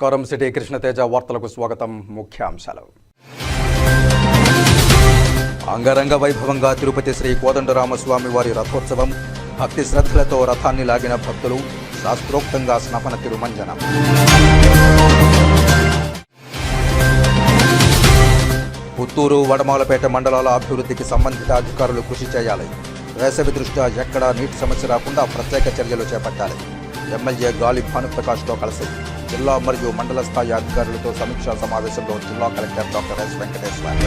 నమస్కారం. సిటీ కృష్ణతేజ వార్తలకు స్వాగతం. ముఖ్యాంశాలు. అంగరంగ వైభవంగా తిరుపతి శ్రీ కోదండరామస్వామి వారి రథోత్సవం. భక్తి శ్రద్ధలతో రథాన్ని లాగిన భక్తులు. శాస్త్రోక్తంగా స్నపన తిరుమంజనం. పుత్తూరు, వడమాలపేట మండలాల అభివృద్ధికి సంబంధిత అధికారులు కృషి చేయాలి. వేసవి దృష్ట్యా ఎక్కడా నీటి సమస్య రాకుండా ప్రత్యేక చర్యలు చేపట్టాలి. ఎమ్మెల్యే గాలి భానుప్రకాష్తో కలిసి జిల్లా మరియు మండల స్థాయి అధికారులతో సమీక్షా సమావేశంలో జిల్లా కలెక్టర్ డాక్టర్ ఎస్ వెంకటేశ్వర్.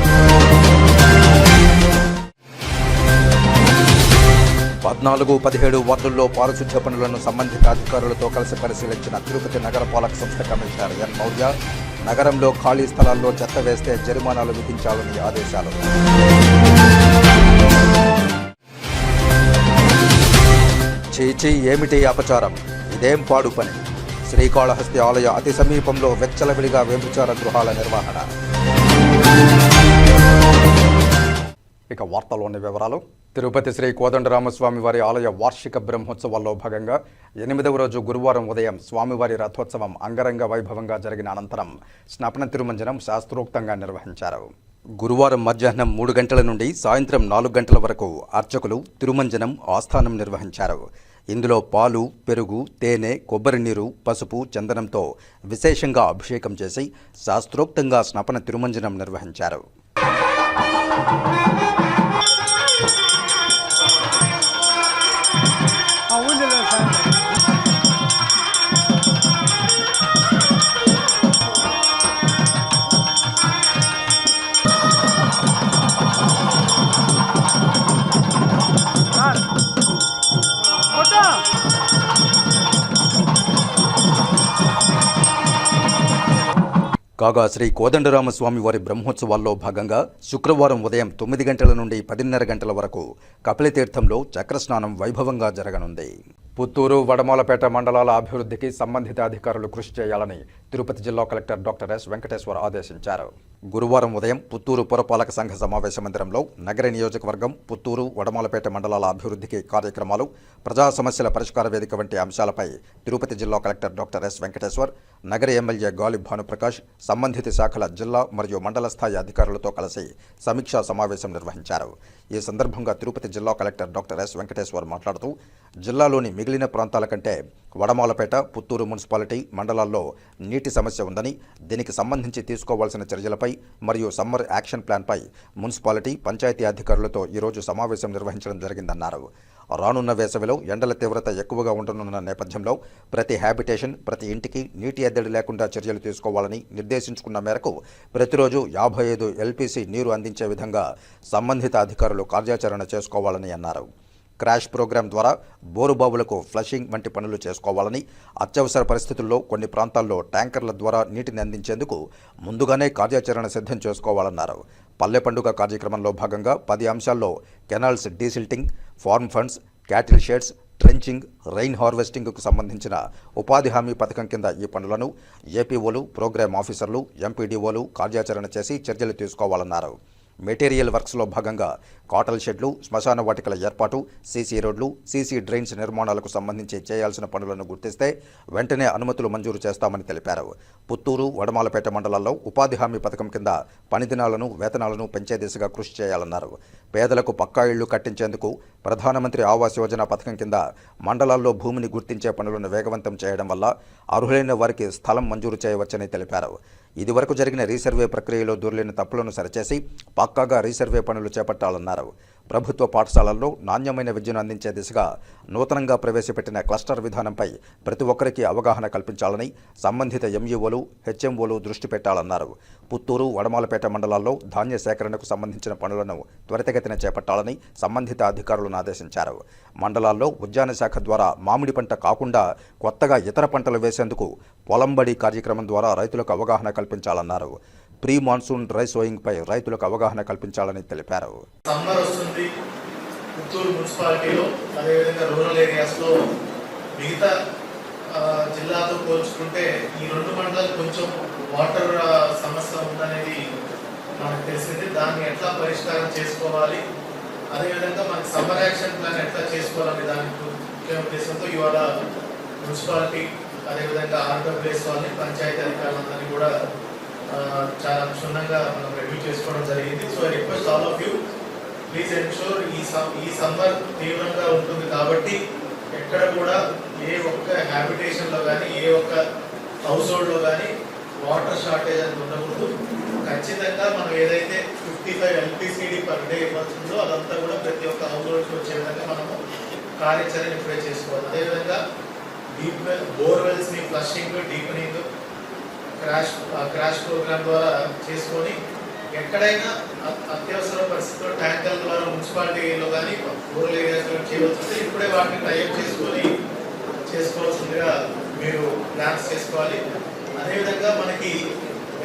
14-17 వార్డుల్లో పారిశుధ్య పనులను సంబంధిత అధికారులతో కలిసి పరిశీలించిన తిరుపతి నగరపాలక సంస్థ కమిషనర్ ఎన్ మౌర్య నగరంలో ఖాళీ స్థలాల్లో చెత్త వేస్తే జరిమానాలు విధించాలని ఆదేశాలు. చీచీ, ఏమిటి అపచారం, ఇదేం పాడు పని. శ్రీకాళహస్తి ఆలయ అతి సమీపంలో వెచ్చలవిడిగా వ్యభిచార గృహాల నిర్వహణ. ఇక వార్తల్లోని వివరాలు. తిరుపతి శ్రీ కోదండరామస్వామి వారి ఆలయ వార్షిక బ్రహ్మోత్సవాల్లో భాగంగా 8వ రోజు గురువారం ఉదయం స్వామివారి రథోత్సవం అంగరంగ వైభవంగా జరిగిన అనంతరం స్నపన తిరుమంజనం శాస్త్రోక్తంగా నిర్వహించారు. గురువారం మధ్యాహ్నం 3 గంటల నుండి సాయంత్రం 4 గంటల వరకు అర్చకులు తిరుమంజనం ఆస్థానం నిర్వహించారు. ఇందులో పాలు, పెరుగు, తేనె, కొబ్బరి నీరు, పసుపు, చందనంతో విశేషంగా అభిషేకం చేసి శాస్త్రోక్తంగా స్నపన తిరుమంజనం నిర్వహించారు. కాగా శ్రీ కోదండరామస్వామి వారి బ్రహ్మోత్సవాల్లో భాగంగా శుక్రవారం ఉదయం 9 గంటల నుండి 10:30 గంటల వరకు కపిలతీర్థంలో చక్రస్నానం వైభవంగా జరగనుంది. పుత్తూరు, వడమాలపేట మండలాల అభివృద్ధికి సంబంధిత అధికారులు కృషి చేయాలని తిరుపతి జిల్లా కలెక్టర్ డాక్టర్ ఎస్ వెంకటేశ్వర్ ఆదేశించారు. గురువారం ఉదయం పుత్తూరు పురపాలక సంఘ సమావేశ మందిరంలో నగర నియోజకవర్గం, పుత్తూరు, వడమాలపేట మండలాల అభివృద్ధికి కార్యక్రమాలు, ప్రజా సమస్యల పరిష్కార వేదిక వంటి అంశాలపై తిరుపతి జిల్లా కలెక్టర్ డాక్టర్ ఎస్ వెంకటేశ్వర్, నగర ఎమ్మెల్యే గాలి భానుప్రకాష్, సంబంధిత శాఖల జిల్లా మరియు మండల స్థాయి అధికారులతో కలిసి సమీక్షా సమావేశం నిర్వహించారు. ఈ సందర్భంగా తిరుపతి జిల్లా కలెక్టర్ డాక్టర్ ఎస్ వెంకటేశ్వర్ మాట్లాడుతూ, జిల్లాలోని మిగిలిన ప్రాంతాల కంటే వడమాలపేట, పుత్తూరు మున్సిపాలిటీ మండలాల్లో నీటి సమస్య ఉందని, దీనికి సంబంధించి తీసుకోవాల్సిన చర్యలపై మరియు సమ్మర్ యాక్షన్ ప్లాన్పై మున్సిపాలిటీ, పంచాయతీ అధికారులతో ఈరోజు సమావేశం నిర్వహించడం జరిగిందన్నారు. రానున్న వేసవిలో ఎండల తీవ్రత ఎక్కువగా ఉండనున్న నేపథ్యంలో ప్రతి హ్యాబిటేషన్, ప్రతి ఇంటికి నీటి ఎద్దడి లేకుండా చర్యలు తీసుకోవాలని నిర్దేశించుకున్న మేరకు ప్రతిరోజు 55 ఎల్పీసీ నీరు అందించే విధంగా సంబంధిత అధికారులు కార్యాచరణ చేసుకోవాలని అన్నారు. క్రాష్ ప్రోగ్రాం ద్వారా బోరుబావులకు ఫ్లషింగ్ వంటి పనులు చేసుకోవాలని, అత్యవసర పరిస్థితుల్లో కొన్ని ప్రాంతాల్లో ట్యాంకర్ల ద్వారా నీటిని అందించేందుకు ముందుగానే కార్యాచరణ సిద్ధం చేసుకోవాలన్నారు. పల్లె పండుగ కార్యక్రమంలో భాగంగా 10 అంశాల్లో canals desilting, farm ponds, cattle sheds, trenching, rain హార్వెస్టింగ్కు సంబంధించిన ఉపాధి హామీ పథకం కింద ఈ పనులను ఏపీఓలు, ప్రోగ్రామ్ ఆఫీసర్లు, ఎంపీడీఓలు కార్యాచరణ చేసి చర్యలు తీసుకోవాలన్నారు. మెటీరియల్ వర్క్స్లో భాగంగా కాటల్ షెడ్లు, శ్మశాన వాటికల ఏర్పాటు, సీసీ రోడ్లు, సీసీ డ్రైన్స్ నిర్మాణాలకు సంబంధించి చేయాల్సిన పనులను గుర్తిస్తే వెంటనే అనుమతులు మంజూరు చేస్తామని తెలిపారు. పుత్తూరు, వడమాలపేట మండలాల్లో ఉపాధి హామీ పథకం కింద పని దినాలను, వేతనాలను పెంచే దిశగా కృషి చేయాలన్నారు. పేదలకు పక్కా ఇళ్లు కట్టించేందుకు ప్రధానమంత్రి ఆవాస్ యోజన పథకం కింద మండలాల్లో భూమిని గుర్తించే పనులను వేగవంతం చేయడం వల్ల అర్హులైన వారికి స్థలం మంజూరు చేయవచ్చని తెలిపారు. ఇదివరకు జరిగిన రీసర్వే ప్రక్రియలో దొర్లిన తప్పులను సరిచేసి పక్కాగా రీసర్వే పనులు చేపట్టాలన్నారు. ప్రభుత్వ పాఠశాలల్లో నాణ్యమైన విద్యను అందించే దిశగా నూతనంగా ప్రవేశపెట్టిన క్లస్టర్ విధానంపై ప్రతి ఒక్కరికి అవగాహన కల్పించాలని సంబంధిత ఎంఈఓలు, హెచ్ఎంఓలు దృష్టి పెట్టాలన్నారు. పుత్తూరు, వడమాలపేట మండలాల్లో ధాన్య సేకరణకు సంబంధించిన పనులను త్వరితగతిన చేపట్టాలని సంబంధిత అధికారులను ఆదేశించారు. మండలాల్లో ఉద్యాన శాఖ ద్వారా మామిడి పంట కాకుండా కొత్తగా ఇతర పంటలు వేసేందుకు పొలంబడి కార్యక్రమం ద్వారా రైతులకు అవగాహన కల్పించాలన్నారు. ప్రీ మాన్సూన్ డ్రై సోయింగ్ పై రైతులకు అవగాహన కల్పించాలని తెలిపారు. సమ్మర్ వస్తుంది పుత్తూరు మున్సిపాలిటీలో, అదేవిధంగా రూరల్ ఏరియాస్లో మిగతా జిల్లాతో పోల్చుకుంటే ఈ 2 మండలాలు కొంచెం వాటర్ సమస్య ఉందనేది మనకు తెలిసింది. దాన్ని ఎట్లా పరిష్కారం చేసుకోవాలి, అదేవిధంగా మనకి సమ్మర్ యాక్షన్ ప్లాన్ ఎట్లా చేసుకోవాలనే దానికి ముఖ్య ఉద్దేశంతో ఇవాళ మున్సిపాలిటీ అదేవిధంగా ఆర్డబ్ల్యూఎస్ వాళ్ళని పంచాయతీ అధికారులందరినీ కూడా చాలా క్షుణ్ణంగా మనం రివ్యూ చేసుకోవడం జరిగింది. So I request all of you please ensure ఈ సమ్మర్ తీవ్రంగా ఉంటుంది కాబట్టి ఎక్కడ కూడా ఏ ఒక్క హ్యాబిటేషన్లో కానీ ఏ ఒక్క హౌస్ హోల్డ్లో కానీ వాటర్ షార్టేజ్ అనేది ఉండకూడదు. ఖచ్చితంగా మనం ఏదైతే 55 LPCD పర్ డే ఇవ్వాల్సిందో అదంతా కూడా ప్రతి ఒక్క హౌస్ హోల్డ్కి వచ్చే విధంగా మనము కార్యాచరణ ఇప్పుడే చేసుకోవాలి. అదేవిధంగా బోర్వెల్స్ని ఫ్లషింగ్, డీపనింగ్, క్రాష్ ప్రోగ్రామ్ ద్వారా చేసుకొని ఎక్కడైనా అత్యవసర పరిస్థితుల్లో ట్యాంకర్ల ద్వారా మున్సిపాలిటీలో కానీ రూరల్ ఏరియాస్లో చేయవలసింది ఇప్పుడే వాటిని టైప్ చేసుకోవాల్సిందిగా మీరు ప్లాన్స్ చేసుకోవాలి. అదేవిధంగా మనకి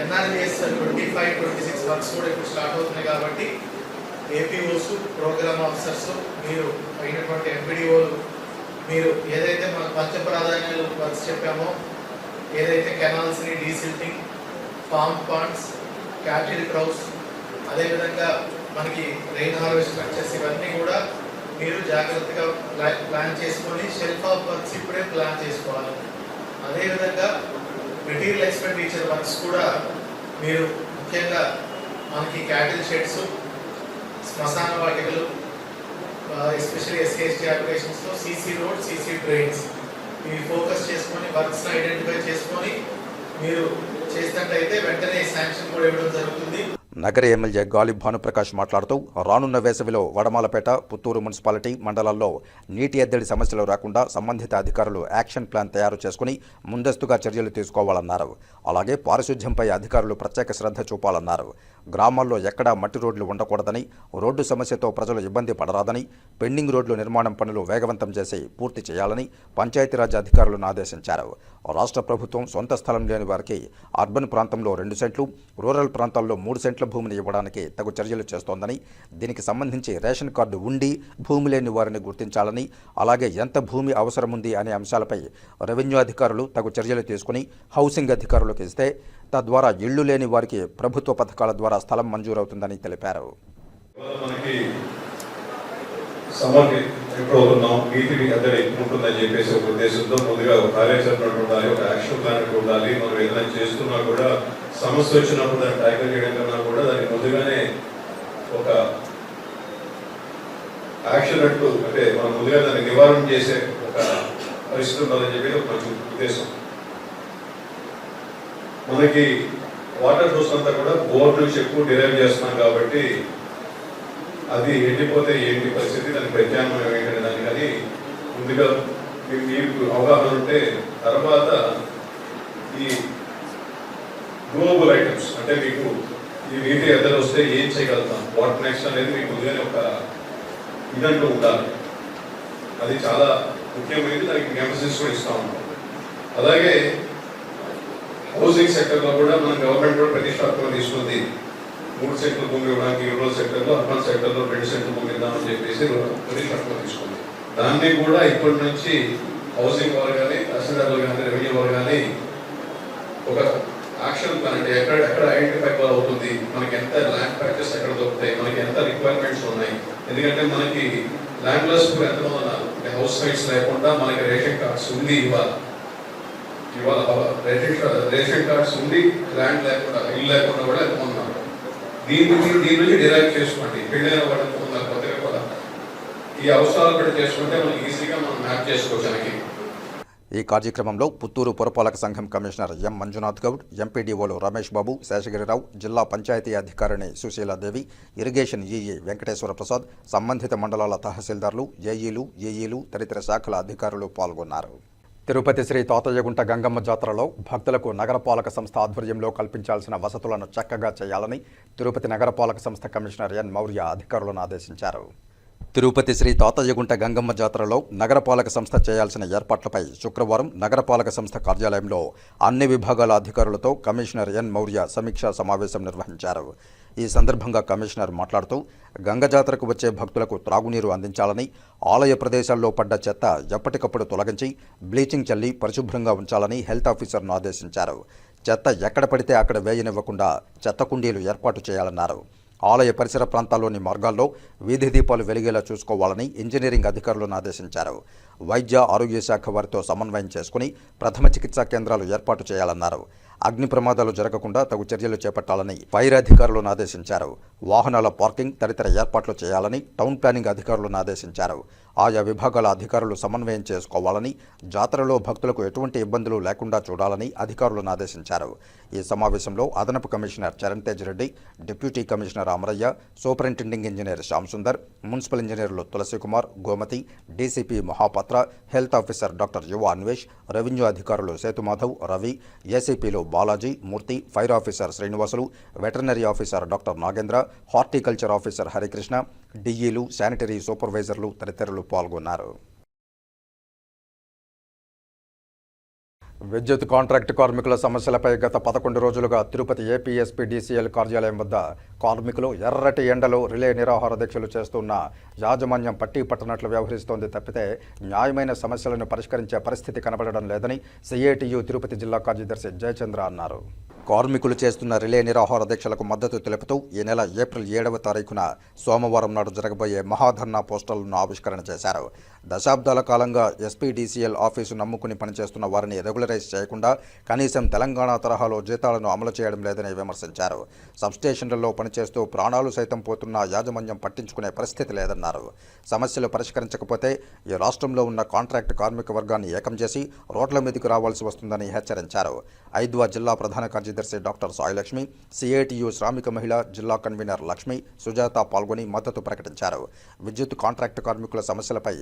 NRBS 25-26 వర్క్స్ కూడా ఇప్పుడు స్టార్ట్ అవుతున్నాయి కాబట్టి APOs, ప్రోగ్రామ్ ఆఫీసర్స్, మీరు అయినటువంటి MPDOలు మీరు ఏదైతే మన పంచ ప్రాధాన్యాలు వర్క్స్ చెప్పామో ఏదైతే కెనాల్స్ని డీసిల్టింగ్, ఫార్మ్ పాండ్స్, క్యాటిల్ క్రౌస్, అదేవిధంగా మనకి రెయిన్ హార్వెస్ట్ స్ట్రక్చర్స్ ఇవన్నీ కూడా మీరు జాగ్రత్తగా ప్లాన్ చేసుకొని షెల్ఫ్ ఆఫ్ వర్క్స్ ఇప్పుడే ప్లాన్ చేసుకోవాలి. అదేవిధంగా మెటీరియల్ ఎక్స్పెండిచర్ వర్క్స్ కూడా మీరు ముఖ్యంగా మనకి క్యాటిల్ షెడ్స్, శ్మశాన వాటికలు, ఎస్పెషల్లీ SC/ST అప్లికేషన్స్లో CC రోడ్, CC డ్రైన్స్ ఇవి ఫోకస్ చేసుకొని వర్క్స్ని ఐడెంటిఫై చేసుకొని మీరు చేసినట్లయితే వెంటనే శాంక్షన్ కూడా ఇవ్వడం జరుగుతుంది. నగర ఎమ్మెల్యే గాలి భానుప్రకాష్ మాట్లాడుతూ రానున్న వేసవిలో వడమాలపేట, పుత్తూరు మున్సిపాలిటీ మండలాల్లో నీటి ఎద్దడి సమస్యలు రాకుండా సంబంధిత అధికారులు యాక్షన్ ప్లాన్ తయారు చేసుకుని ముందస్తుగా చర్యలు తీసుకోవాలన్నారు. అలాగే పారిశుధ్యంపై అధికారులు ప్రత్యేక శ్రద్ధ చూపాలన్నారు. గ్రామాల్లో ఎక్కడా మట్టి రోడ్లు ఉండకూడదని, రోడ్డు సమస్యతో ప్రజలు ఇబ్బంది పడరాదని, పెండింగ్ రోడ్లు నిర్మాణం పనులు వేగవంతం చేసి పూర్తి చేయాలని పంచాయతీరాజ్ అధికారులను ఆదేశించారు. రాష్ట్ర ప్రభుత్వం సొంత స్థలం లేని వారికి అర్బన్ ప్రాంతంలో 2 సెంట్లు, రూరల్ ప్రాంతాల్లో 3 సెంట్ల భూమిని ఇవ్వడానికి తగు చర్యలు చేస్తోందని, దీనికి సంబంధించి రేషన్ కార్డు ఉండి భూమి లేని వారిని గుర్తించాలని, అలాగే ఎంత భూమి అవసరముంది అనే అంశాలపై రెవెన్యూ అధికారులు తగు చర్యలు తీసుకుని హౌసింగ్ అధికారులకు ఇస్తే తద్వారా ఇళ్లు లేని వారికి ప్రభుత్వ పథకాల ద్వారా స్థలం మంజూరవుతుందని తెలిపారు. ఎప్పుడు అవుతున్నాం నీటి ఎద్దడి ఉంటుందని చెప్పేసి ఒక ఉద్దేశంతో ముందుగా ఒక కార్యాచరణ ఉండాలి, ఒక యాక్షన్ ప్లాన్ ఉండాలి. మనం ఏదైనా చేస్తున్నా కూడా సమస్య వచ్చినప్పుడు దాన్ని ట్యాకిల్ చేయడం కన్నా కూడా దానికి ముందుగానే ఒక యాక్షన్ అంటూ అంటే మనం ముందుగా దాన్ని నివారణ చేసే ఒక పరిస్థితి ఉండాలని చెప్పి ఒక మంచి ఉద్దేశం. మనకి వాటర్ సోర్స్ అంతా కూడా బోర్ నుంచి ఎక్కువ డిరైవ్ చేస్తున్నాం కాబట్టి అది ఎండిపోతే ఏంటి పరిస్థితి, దానికి ప్రత్యామ్నాయం ఏంటనే దానికి అది ముందుగా మీకు అవగాహన ఉంటే తర్వాత ఈ గ్లోబల్ ఐటమ్స్ అంటే మీకు ఈ నీటి ఎద్దలు వస్తే ఏం చేయగలుగుతాం, వాట్ నెక్స్ట్ అనేది మీకు ముందుగానే ఒక ఇదంటూ ఉండాలి. అది చాలా ముఖ్యమైనది, దానికి ఎంఫసిస్ కూడా ఇస్తా ఉంటాం. అలాగే హౌసింగ్ సెక్టర్లో కూడా మన గవర్నమెంట్ కూడా ప్రతిష్టాత్మక తీసుకుంది. 3 సెంట్ల భూమి ఇవ్వడానికి రూరల్ సెక్టర్లో, అర్బన్ సెక్టర్లో 2 సెంట్ల భూమి ఇద్దామని చెప్పేసి ప్రతిష్టాత్మక తీసుకుంది. దాన్ని కూడా ఇప్పటి నుంచి హౌసింగ్ వారు కానీ, తహసీల్దార్లు కానీ, రెవెన్యూ వారు కానీ ఒక యాక్షన్ ప్లాన్ అంటే ఎక్కడ ఐడెంటిఫై అవుతుంది, మనకి ఎంత ల్యాండ్ ప్యాచెస్ ఎక్కడ దొరుకుతాయి, మనకి ఎంత రిక్వైర్మెంట్స్ ఉన్నాయి. ఎందుకంటే మనకి ల్యాండ్లెస్ ఎంతమంది ఉన్నారు, హౌస్ సైట్స్ లేకుండా మనకి రేషన్ కార్డ్స్ ఉంది ఇవాళ రేషన్ కార్డ్స్ ఉంది, ల్యాండ్ లేకుండా ఇల్లు లేకుండా కూడా ఎంతమంది ఉన్నారు. దీని నుంచి డిరైవ్ చేసుకోండి. పెళ్ళైన వాళ్ళు ఉన్నారు కొత్తగా కూడా ఈ అవసరాలు కూడా చేసుకుంటే మనకి ఈజీగా మనం మ్యాప్ చేసుకోవడానికి. ఈ కార్యక్రమంలో పుత్తూరు పురపాలక సంఘం కమిషనర్ ఎం మంజునాథ్ గౌడ్, ఎంపీడీఓలు రమేష్ బాబు, శేషగిరిరావు, జిల్లా పంచాయతీ అధికారిణి సుశీలాదేవి, ఇరిగేషన్ ఈఈ వెంకటేశ్వర ప్రసాద్, సంబంధిత మండలాల తహసీల్దార్లు, ఏఈలు తదితర శాఖల అధికారులు పాల్గొన్నారు. తిరుపతి శ్రీ తాతయ్యగుంట గంగమ్మ జాతరలో భక్తులకు నగరపాలక సంస్థ ఆధ్వర్యంలో కల్పించాల్సిన వసతులను చక్కగా చేయాలని తిరుపతి నగరపాలక సంస్థ కమిషనర్ ఎన్ మౌర్య అధికారులను ఆదేశించారు. తిరుపతి శ్రీ తాతయ్యగుంట గంగమ్మ జాతరలో నగరపాలక సంస్థ చేయాల్సిన ఏర్పాట్లపై శుక్రవారం నగరపాలక సంస్థ కార్యాలయంలో అన్ని విభాగాల అధికారులతో కమిషనర్ ఎన్ మౌర్య సమీక్షా సమావేశం నిర్వహించారు. ఈ సందర్భంగా కమిషనర్ మాట్లాడుతూ గంగ జాతరకు వచ్చే భక్తులకు త్రాగునీరు అందించాలని, ఆలయ ప్రదేశాల్లో పడ్డ చెత్త ఎప్పటికప్పుడు తొలగించి బ్లీచింగ్ చల్లి పరిశుభ్రంగా ఉంచాలని హెల్త్ ఆఫీసర్ను ఆదేశించారు. చెత్త ఎక్కడ పడితే అక్కడ వేయనివ్వకుండా చెత్త కుండీలు ఏర్పాటు చేయాలన్నారు. ఆలయ పరిసర ప్రాంతాల్లోని మార్గాల్లో వీధి దీపాలు వెలిగేలా చూసుకోవాలని ఇంజనీరింగ్ అధికారులను ఆదేశించారు. వైద్య ఆరోగ్య శాఖ వారితో సమన్వయం చేసుకుని ప్రథమ చికిత్సా కేంద్రాలు ఏర్పాటు చేయాలన్నారు. అగ్ని ప్రమాదాలు జరగకుండా తగు చర్యలు చేపట్టాలని ఫైర్ అధికారులను ఆదేశించారు. వాహనాల పార్కింగ్ తదితర ఏర్పాట్లు చేయాలని టౌన్ ప్లానింగ్ అధికారులను ఆదేశించారు. ఆయా విభాగాల అధికారులు సమన్వయం చేసుకోవాలని, జాతరలో భక్తులకు ఎటువంటి ఇబ్బందులు లేకుండా చూడాలని అధికారులను ఆదేశించారు. ఈ సమావేశంలో అదనపు commissioner Charan Tej Reddy, deputy commissioner Amarayya, superintending engineer Shyam Sundar, municipal ఇంజనీర్లు Tulasikumar, Gomathi, DCP Mahapatra, health officer doctor Yuva Anvesh, revenue అధికారులు సేతుమాధవ్, రవి, ఏసీపీలు Balaji, Murthy, fire officer Srinivasulu, veterinary officer doctor Nagendra, horticulture officer Harikrishna, డిఈలు, శానిటరీ సూపర్వైజర్లు తదితరులు పాల్గొన్నారు. విద్యుత్ కాంట్రాక్టు కార్మికుల సమస్యలపై గత 11 రోజులుగా తిరుపతి ఏపీఎస్పీడీసీఎల్ కార్యాలయం వద్ద కార్మికులు ఎర్రటి ఎండలో రిలే నిరాహార దీక్షలు చేస్తున్న యాజమాన్యం పట్టి పట్టనట్లు వ్యవహరిస్తోంది తప్పితే న్యాయమైన సమస్యలను పరిష్కరించే పరిస్థితి కనబడడం లేదని సిఐటియు తిరుపతి జిల్లా కార్యదర్శి జయచంద్ర అన్నారు. కార్మికులు చేస్తున్న రిలే నిరాహార దీక్షలకు మద్దతు తెలుపుతూ ఈ నెల ఏప్రిల్ 7వ తారీఖున సోమవారం నాడు జరగబోయే మహాధర్నా పోస్టర్లను ఆవిష్కరణ చేశారు. దశాబ్దాల కాలంగా ఎస్పీడీసీఎల్ ఆఫీసు నమ్ముకుని పనిచేస్తున్న వారిని రెగ్యులరైజ్ చేయకుండా కనీసం తెలంగాణ తరహాలో జీతాలను అమలు చేయడం లేదని విమర్శించారు. సబ్స్టేషన్లలో పనిచేస్తూ ప్రాణాలు సైతం పోతున్న యాజమాన్యం పట్టించుకునే పరిస్థితి లేదన్నారు. సమస్యలు పరిష్కరించకపోతే ఈ రాష్ట్రంలో ఉన్న కాంట్రాక్ట్ కార్మిక వర్గాన్ని ఏకం చేసి రోడ్ల మీదకు రావాల్సి వస్తుందని హెచ్చరించారు. ఐద్వా జిల్లా ప్రధాన కార్యదర్శి డాక్టర్ సాయిలక్ష్మి, సిఐటియు శ్రామిక మహిళ జిల్లా కన్వీనర్ లక్ష్మి, సుజాత పాల్గొని మద్దతు ప్రకటించారు. విద్యుత్ కాంట్రాక్టు కార్మికుల సమస్యలపై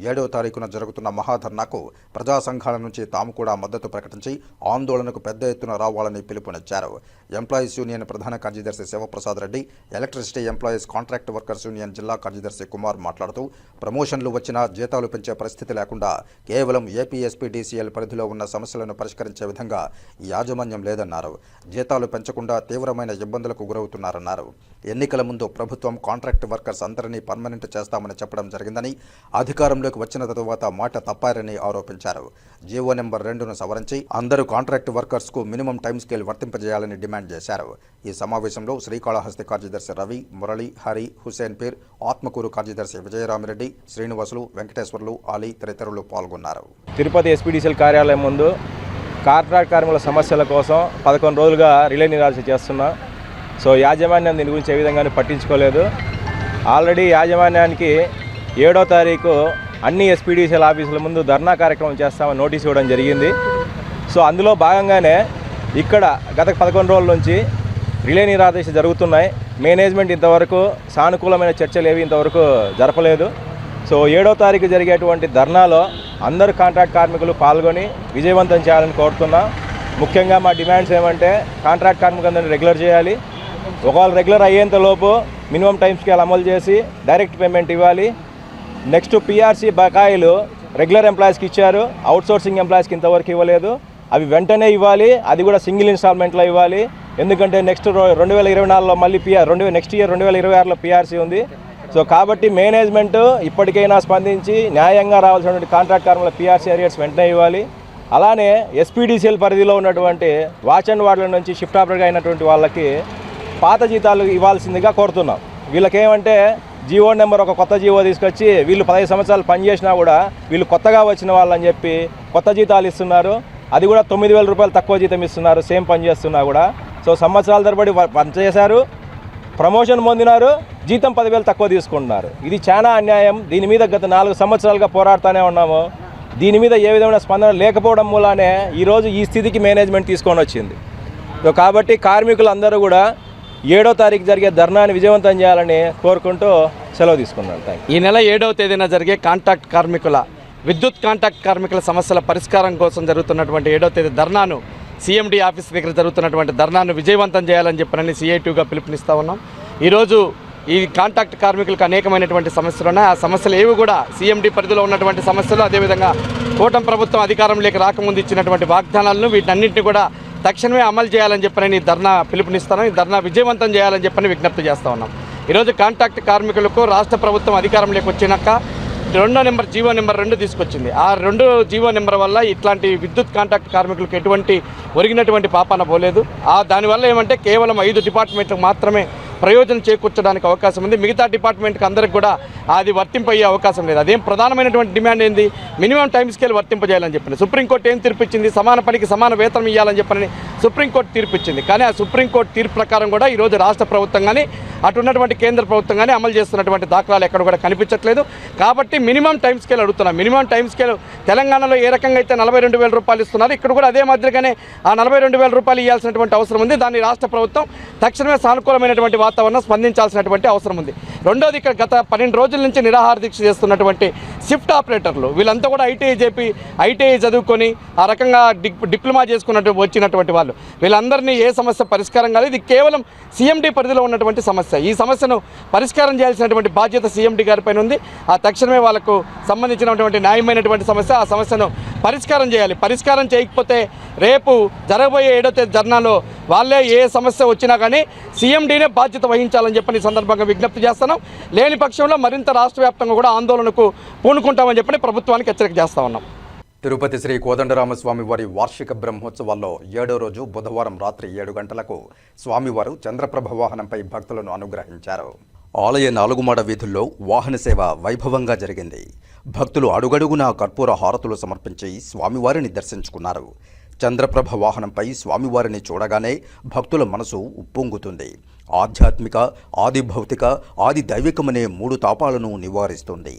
7వ తారీఖున జరుగుతున్న మహాధర్నాకు ప్రజా సంఘాల నుంచి తాము కూడా మద్దతు ప్రకటించి ఆందోళనకు పెద్ద ఎత్తున రావాలని పిలుపునిచ్చారు. ఎంప్లాయీస్ యూనియన్ ప్రధాన కార్యదర్శి Shivaprasad Reddy, electricity employees contract workers union జిల్లా కార్యదర్శి కుమార్ మాట్లాడుతూ ప్రమోషన్లు వచ్చినా జీతాలు పెంచే పరిస్థితి లేకుండా కేవలం ఏపీఎస్పీడీసీఎల్ పరిధిలో ఉన్న సమస్యలను పరిష్కరించే విధంగా యాజమాన్యం లేదన్నారు. జీతాలు పెంచకుండా తీవ్రమైన ఇబ్బందులకు గురవుతున్నారన్నారు. ఎన్నికల ముందు ప్రభుత్వం కాంట్రాక్ట్ వర్కర్స్ అందరినీ పర్మనెంట్ చేస్తామని చెప్పడం జరిగిందని, అధికారంలోకి వచ్చిన తరువాత మాట తప్పారని ఆరోపించారు. జీవో నెంబర్ 2ను సవరించి అందరూ కాంట్రాక్ట్ వర్కర్స్కు మినిమం టైం స్కేల్ వర్తింపజేయాలని డిమాండ్ చేశారు. ఈ సమావేశంలో శ్రీకాళహస్తి కార్యదర్శి రవి, మురళి, హరి, హుసేన్ పీర్, ఆత్మకూరు కార్యదర్శి విజయరామిరెడ్డి, శ్రీనివాసులు, వెంకటేశ్వర్లు, ఆలీ తదితరులు పాల్గొన్నారు. తిరుపతి ఎస్పీడీసీఎల్ కార్యాలయం ముందు కాంట్రాక్ట్ కార్మికుల సమస్యల కోసం 11 రోజులుగా రిలే నిరాహార చేస్తున్నా. సో యాజమాన్యం దీని గురించి ఏ విధంగానూ పట్టించుకోలేదు. ఆల్రెడీ యాజమాన్యానికి 7వ తారీఖు అన్ని ఎస్పీడీసీఎల్ ఆఫీసుల ముందు ధర్నా కార్యక్రమం చేస్తామని నోటీస్ ఇవ్వడం జరిగింది. సో అందులో భాగంగానే ఇక్కడ గత 11 రోజుల నుంచి రిలే నిరాహార దీక్ష జరుగుతున్నాయి. మేనేజ్మెంట్ ఇంతవరకు సానుకూలమైన చర్చలు ఏవి ఇంతవరకు జరపలేదు. సో 7వ తారీఖు జరిగేటువంటి ధర్నాలో అందరు కాంట్రాక్ట్ కార్మికులు పాల్గొని విజయవంతం చేయాలని కోరుతున్నా. ముఖ్యంగా మా డిమాండ్స్ ఏమంటే కాంట్రాక్ట్ కార్మికులందరినీ రెగ్యులర్ చేయాలి. ఒకవేళ రెగ్యులర్ అయ్యేంతలోపు మినిమం టైం స్కేల్ అమలు చేసి డైరెక్ట్ పేమెంట్ ఇవ్వాలి. నెక్స్ట్ పిఆర్సీ బకాయిలు రెగ్యులర్ ఎంప్లాయీస్కి ఇచ్చారు, అవుట్సోర్సింగ్ ఎంప్లాయీస్కి ఇంతవరకు ఇవ్వలేదు. అవి వెంటనే ఇవ్వాలి, అది కూడా సింగిల్ ఇన్స్టాల్మెంట్లో ఇవ్వాలి. ఎందుకంటే నెక్స్ట్ 2024లో మళ్ళీ నెక్స్ట్ ఇయర్ 2026లో పిఆర్సీ ఉంది. సో కాబట్టి మేనేజ్మెంట్ ఇప్పటికైనా స్పందించి న్యాయంగా రావాల్సినటువంటి కాంట్రాక్ట్ కార్మికుల పిఆర్సీ ఏరియర్స్ వెంటనే ఇవ్వాలి. అలానే ఎస్పీడీసీఎల్ పరిధిలో ఉన్నటువంటి వాచ్ అండ్ వార్డుల నుంచి షిఫ్ట్ ఆపరేటర్గా అయినటువంటి వాళ్ళకి పాత జీతాలు ఇవ్వాల్సిందిగా కోరుతున్నాం. వీళ్ళకేమంటే జీవో నెంబర్ ఒక కొత్త జీవో తీసుకొచ్చి వీళ్ళు 15 సంవత్సరాలు పనిచేసినా కూడా వీళ్ళు కొత్తగా వచ్చిన వాళ్ళని చెప్పి కొత్త జీతాలు ఇస్తున్నారు. అది కూడా 9,000 రూపాయలు తక్కువ జీతం ఇస్తున్నారు సేమ్ పని చేస్తున్నా కూడా. సో సంవత్సరాల తరబడి పనిచేశారు, ప్రమోషన్ పొందినారు, జీతం 10,000 తక్కువ తీసుకుంటున్నారు. ఇది చాలా అన్యాయం. దీని మీద గత 4 సంవత్సరాలుగా పోరాడుతూనే ఉన్నాము. దీని మీద ఏ విధమైన స్పందన లేకపోవడం మూలానే ఈరోజు ఈ స్థితికి మేనేజ్మెంట్ తీసుకొని వచ్చింది. సో కాబట్టి కార్మికులందరూ కూడా 7వ తారీఖు జరిగే ధర్నాన్ని విజయవంతం చేయాలని కోరుకుంటూ సెలవు తీసుకున్నాను. ఈ నెల 7వ తేదీన జరిగే విద్యుత్ కాంట్రాక్ట్ కార్మికుల సమస్యల పరిష్కారం కోసం జరుగుతున్నటువంటి 7వ తేదీ ధర్నాను సీఎండీ ఆఫీస్ దగ్గర జరుగుతున్నటువంటి ధర్నాను విజయవంతం చేయాలని చెప్పని సిఐటిగా పిలుపునిస్తూ ఉన్నాం. ఈరోజు ఈ కాంట్రాక్ట్ కార్మికులకు అనేకమైనటువంటి సమస్యలు ఉన్నాయి. ఆ సమస్యలు ఏవి కూడా సీఎండీ పరిధిలో ఉన్నటువంటి సమస్యలు, అదేవిధంగా కూటమి ప్రభుత్వం అధికారంలోకి రాకముందు ఇచ్చినటువంటి వాగ్దానాలను వీటన్నింటినీ కూడా తక్షణమే అమలు చేయాలని చెప్పని ధర్నా పిలుపునిస్తాను. ఈ ధర్నా విజయవంతం చేయాలని చెప్పని విజ్ఞప్తి చేస్తూ ఉన్నాం. ఈరోజు కాంట్రాక్ట్ కార్మికులకు రాష్ట్ర ప్రభుత్వం అధికారంలోకి వచ్చినాక జీవో నెంబర్ 2 తీసుకొచ్చింది. ఆ 2 జీవో నెంబర్ వల్ల ఇట్లాంటి విద్యుత్ కాంట్రాక్ట్ కార్మికులకు ఎటువంటి ఒరిగినటువంటి పాపాన పోలేదు. దానివల్ల ఏమంటే కేవలం 5 డిపార్ట్మెంట్లకు మాత్రమే ప్రయోజనం చేకూర్చడానికి అవకాశం ఉంది. మిగతా డిపార్ట్మెంట్కి అందరికి కూడా అది వర్తింపయ్యే అవకాశం లేదు. అదేం ప్రధానమైనటువంటి డిమాండ్ ఏంది, మినిమం టైం స్కేల్ వర్తింపజేయాలని చెప్పిన సుప్రీంకోర్టు ఏం తీర్పు ఇచ్చింది, సమాన పనికి సమాన వేతనం ఇవ్వాలని చెప్పని సుప్రీంకోర్టు తీర్పు ఇచ్చింది. కానీ ఆ సుప్రీంకోర్టు తీర్పు ప్రకారం కూడా ఈరోజు రాష్ట్ర ప్రభుత్వం కానీ అటు ఉన్నటువంటి కేంద్ర ప్రభుత్వం కానీ అమలు చేస్తున్నటువంటి దాఖలాలు ఎక్కడ కూడా కనిపించట్లేదు. కాబట్టి మినిమం టైం స్కేల్ అడుగుతున్నాం. మినిమం టైం స్కేల్ తెలంగాణలో ఏ రకంగా అయితే 42,000 రూపాయలు ఇస్తున్నారు, ఇక్కడ కూడా అదే మాదిరిగానే ఆ 42,000 రూపాయలు ఇవ్వాల్సినటువంటి అవసరం ఉంది. దాన్ని రాష్ట్ర ప్రభుత్వం తక్షణమే సానుకూలమైనటువంటి వాతావరణం స్పందించాల్సినటువంటి అవసరం ఉంది. రెండోది, ఇక్కడ గత 12 రోజుల నుంచి నిరాహార దీక్ష చేస్తున్నటువంటి షిఫ్ట్ ఆపరేటర్లు వీళ్ళంతా కూడా ఐటీఐ చదువుకొని ఆ రకంగా డిప్లొమా చేసుకున్నట్టు వచ్చినటువంటి వాళ్ళు, వీళ్ళందరినీ ఏ సమస్య పరిష్కారం కాలేదు. ఇది కేవలం సీఎండీ పరిధిలో ఉన్నటువంటి సమస్య. ఈ సమస్యను పరిష్కారం చేయాల్సినటువంటి బాధ్యత సీఎండీ గారిపైన ఉంది. ఆ తక్షణమే వాళ్ళకు సంబంధించినటువంటి న్యాయమైనటువంటి సమస్య, ఆ సమస్యను పరిష్కారం చేయాలి. పరిష్కారం చేయకపోతే రేపు జరగబోయే 7వ తేదీ ధర్నాలో వాళ్ళే ఏ సమస్య వచ్చినా కానీ సీఎండీనే బాధ్యత వహించాలని చెప్పని సందర్భంగా విజ్ఞప్తి చేస్తున్నాం. లేని పక్షంలో మరింత రాష్ట్ర వ్యాప్తంగా కూడా ఆందోళనకు పూనుకుంటామని చెప్పని ప్రభుత్వానికి హెచ్చరిక చేస్తా ఉన్నాం. తిరుపతి శ్రీ కోదండరామస్వామి వారి వార్షిక బ్రహ్మోత్సవాల్లో 7వ రోజు బుధవారం రాత్రి 7 గంటలకు స్వామివారు చంద్రప్రభ వాహనంపై భక్తులను అనుగ్రహించారు. ఆలయ 4 మాడ వీధుల్లో వాహన సేవ వైభవంగా జరిగింది. భక్తులు అడుగడుగునా కర్పూర హారతులు సమర్పించి స్వామివారిని దర్శించుకున్నారు. చంద్రప్రభ వాహనంపై స్వామివారిని చూడగానే భక్తుల మనసు ఉప్పొంగుతుంది. ఆధ్యాత్మిక, ఆది భౌతిక, ఆది దైవికమనే 3 తాపాలను నివారిస్తుంది.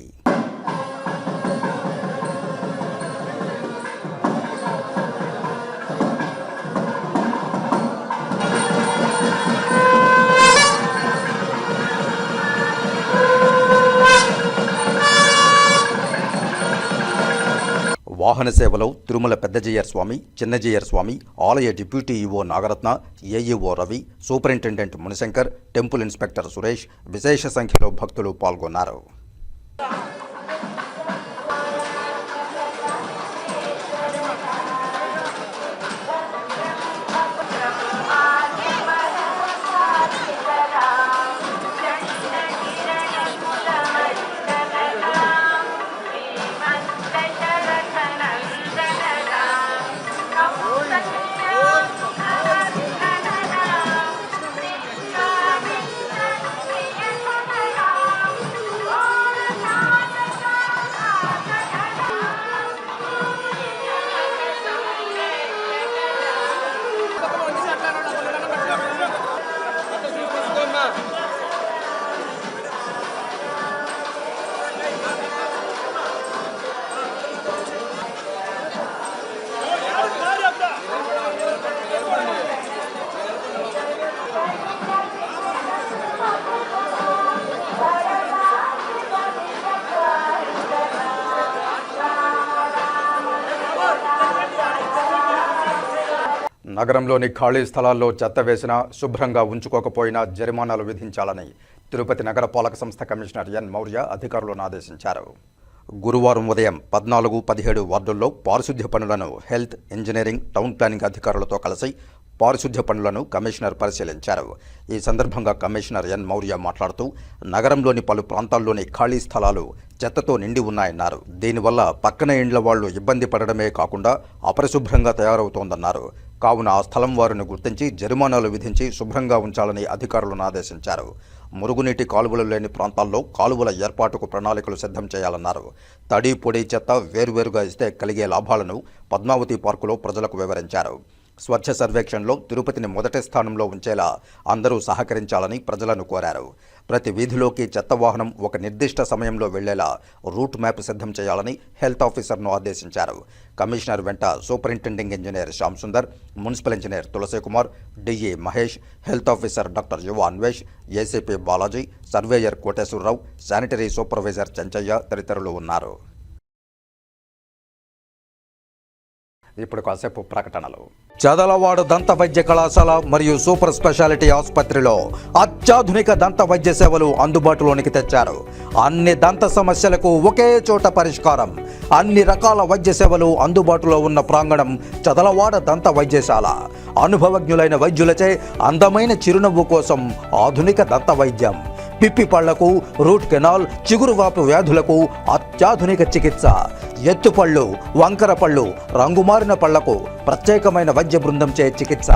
వాహన సేవలో తిరుమల పెద్దజయ్యర్ స్వామి, చిన్నజయ్యర్ స్వామి, ఆలయ deputy EO Nagaratna, AEO Ravi, superintendent Munishankar, temple inspector Suresh విశేష సంఖ్యలో భక్తులు పాల్గొన్నారు. నగరంలోని ఖాళీ స్థలాల్లో చెత్త వేసినా, శుభ్రంగా ఉంచుకోకపోయినా జరిమానాలు విధించాలని తిరుపతి నగరపాలక సంస్థ కమిషనర్ ఎన్ మౌర్య అధికారులను ఆదేశించారు. గురువారం ఉదయం 14, 17 వార్డుల్లో పారిశుధ్య పనులను హెల్త్, ఇంజనీరింగ్, టౌన్ ప్లానింగ్ అధికారులతో కలిసి పారిశుధ్య పనులను కమిషనర్ పరిశీలించారు. ఈ సందర్భంగా కమిషనర్ ఎన్ మౌర్య మాట్లాడుతూ నగరంలోని పలు ప్రాంతాల్లోని ఖాళీ స్థలాలు చెత్తతో నిండి ఉన్నాయన్నారు. దీనివల్ల పక్కన ఇండ్ల వాళ్లు ఇబ్బంది పడడమే కాకుండా అపరిశుభ్రంగా తయారవుతోందన్నారు. కావున ఆ స్థలం వారిని గుర్తించి జరిమానాలు విధించి శుభ్రంగా ఉంచాలని అధికారులను ఆదేశించారు. మురుగునీటి కాలువలు లేని ప్రాంతాల్లో కాలువల ఏర్పాటుకు ప్రణాళికలు సిద్ధం చేయాలన్నారు. తడి, పొడి చెత్త వేరువేరుగా ఇస్తే కలిగే లాభాలను పద్మావతి పార్కులో ప్రజలకు వివరించారు. స్వచ్ఛ సర్వేక్షణలో తిరుపతిని మొదటి స్థానంలో ఉంచేలా అందరూ సహకరించాలని ప్రజలను కోరారు. ప్రతి వీధిలోకి చెత్త వాహనం ఒక నిర్దిష్ట సమయంలో వెళ్లేలా రూట్ మ్యాప్ సిద్ధం చేయాలని హెల్త్ ఆఫీసర్ను ఆదేశించారు. కమిషనర్ వెంట superintending engineer Shyam Sundar, municipal engineer Tulasi Kumar, DE Mahesh, health officer doctor Yuva Anvesh, ACP Balaji, surveyor Koteswararao, sanitary supervisor Chenchaiah తదితరులు ఉన్నారు. ఇప్పుడు కాసేపు ప్రకటనలు. చదలవాడ దంత వైద్య కళాశాల మరియు సూపర్ స్పెషాలిటీ ఆసుపత్రిలో అత్యాధునిక దంత వైద్య సేవలు అందుబాటులోనికి తెచ్చారు. అన్ని దంత సమస్యలకు ఒకే చోట పరిష్కారం. అన్ని రకాల వైద్య సేవలు అందుబాటులో ఉన్న ప్రాంగణం చదలవాడ దంత వైద్యశాల. అనుభవజ్ఞులైన వైద్యులచే అందమైన చిరునవ్వు కోసం ఆధునిక దంత వైద్యం. పిప్పి పళ్లకు, రూట్ కెనాల్, చిగురువాపు వ్యాధులకు అత్యాధునిక చికిత్స. ఎత్తుపళ్ళు, వంకర పళ్ళు, రంగుమారిన పళ్లకు ప్రత్యేకమైన వైద్య బృందం చే చికిత్స.